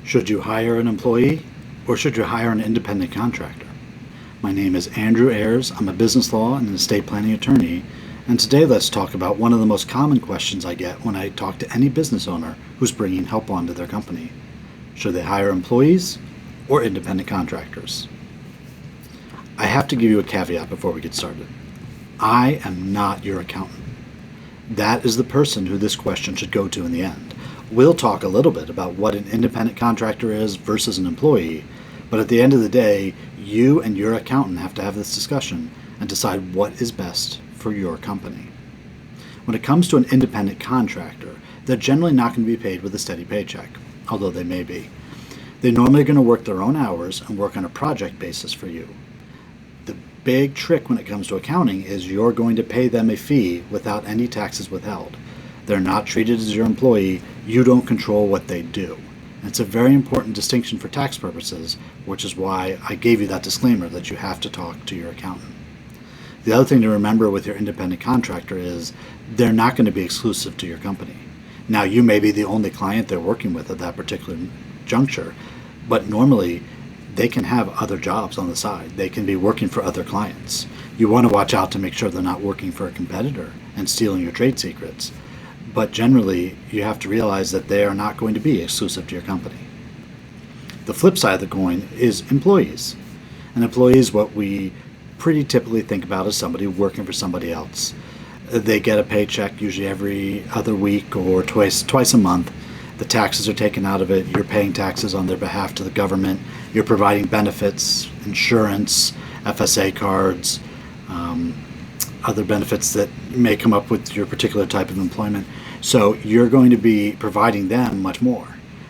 Should you hire an employee or should you hire an independent contractor? My name is Andrew Ayers. I'm a business law and estate planning attorney, and today let's talk about one of the most common questions I get when I talk to any business owner who's bringing help onto their company. Should they hire employees or independent contractors? I have to give you a caveat before we get started. I am not your accountant. That is the person who this question should go to in the end. We'll talk a little bit about what an independent contractor is versus an employee, but at the end of the day, you and your accountant have to have this discussion and decide what is best for your company. When it comes to an independent contractor, they're generally not going to be paid with a steady paycheck, although they may be. They're normally going to work their own hours and work on a project basis for you. The big trick when it comes to accounting is you're going to pay them a fee without any taxes withheld. They're not treated as your employee. You don't control what they do. And it's a very important distinction for tax purposes, which is why I gave you that disclaimer that you have to talk to your accountant. The other thing to remember with your independent contractor is they're not going to be exclusive to your company. Now, you may be the only client they're working with at that particular juncture, but normally they can have other jobs on the side. They can be working for other clients. You want to watch out to make sure they're not working for a competitor and stealing your trade secrets. But generally, you have to realize that they are not going to be exclusive to your company. The flip side of the coin is employees. An employee is what we pretty typically think about as somebody working for somebody else. They get a paycheck usually every other week or twice a month. The taxes are taken out of it. You're paying taxes on their behalf to the government. You're providing benefits, insurance, FSA cards, other benefits that may come up with your particular type of employment. So you're going to be providing them much more.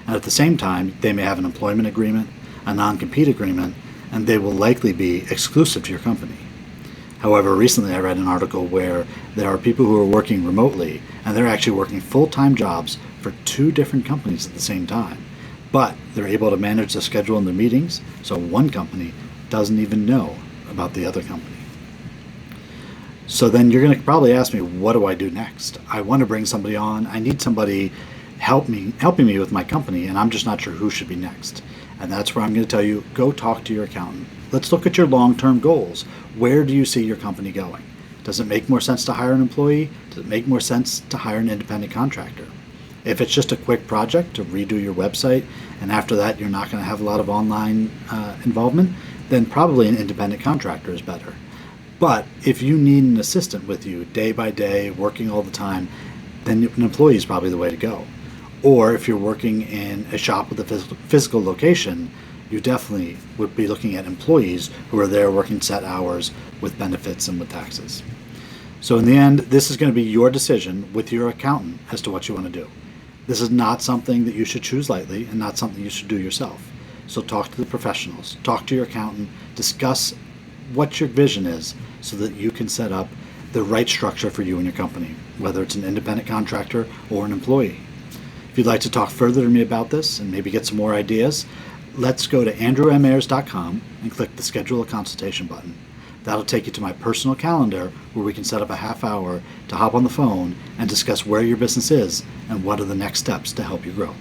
And at the same time, they may have an employment agreement, a non-compete agreement, and they will likely be exclusive to your company. However, recently I read an article where there are people who are working remotely and they're actually working full-time jobs for two different companies at the same time. But they're able to manage the schedule and their meetings, so one company doesn't even know about the other company. So then you're going to probably ask me, what do I do next? I want to bring somebody on. I need somebody helping me with my company, and I'm just not sure who should be next. And that's where I'm going to tell you, go talk to your accountant. Let's look at your long-term goals. Where do you see your company going? Does it make more sense to hire an employee? Does it make more sense to hire an independent contractor? If it's just a quick project to redo your website, and after that you're not going to have a lot of online involvement, then probably an independent contractor is better. But if you need an assistant with you day by day, working all the time, then an employee is probably the way to go. Or if you're working in a shop with a physical location, you definitely would be looking at employees who are there working set hours with benefits and with taxes. So in the end, this is going to be your decision with your accountant as to what you want to do. This is not something that you should choose lightly and not something you should do yourself. So talk to the professionals, talk to your accountant, discuss what your vision is so that you can set up the right structure for you and your company, whether it's an independent contractor or an employee. If you'd like to talk further to me about this and maybe get some more ideas, let's go to andrewmayers.com and click the schedule a consultation button. That'll take you to my personal calendar where we can set up a half hour to hop on the phone and discuss where your business is and what are the next steps to help you grow.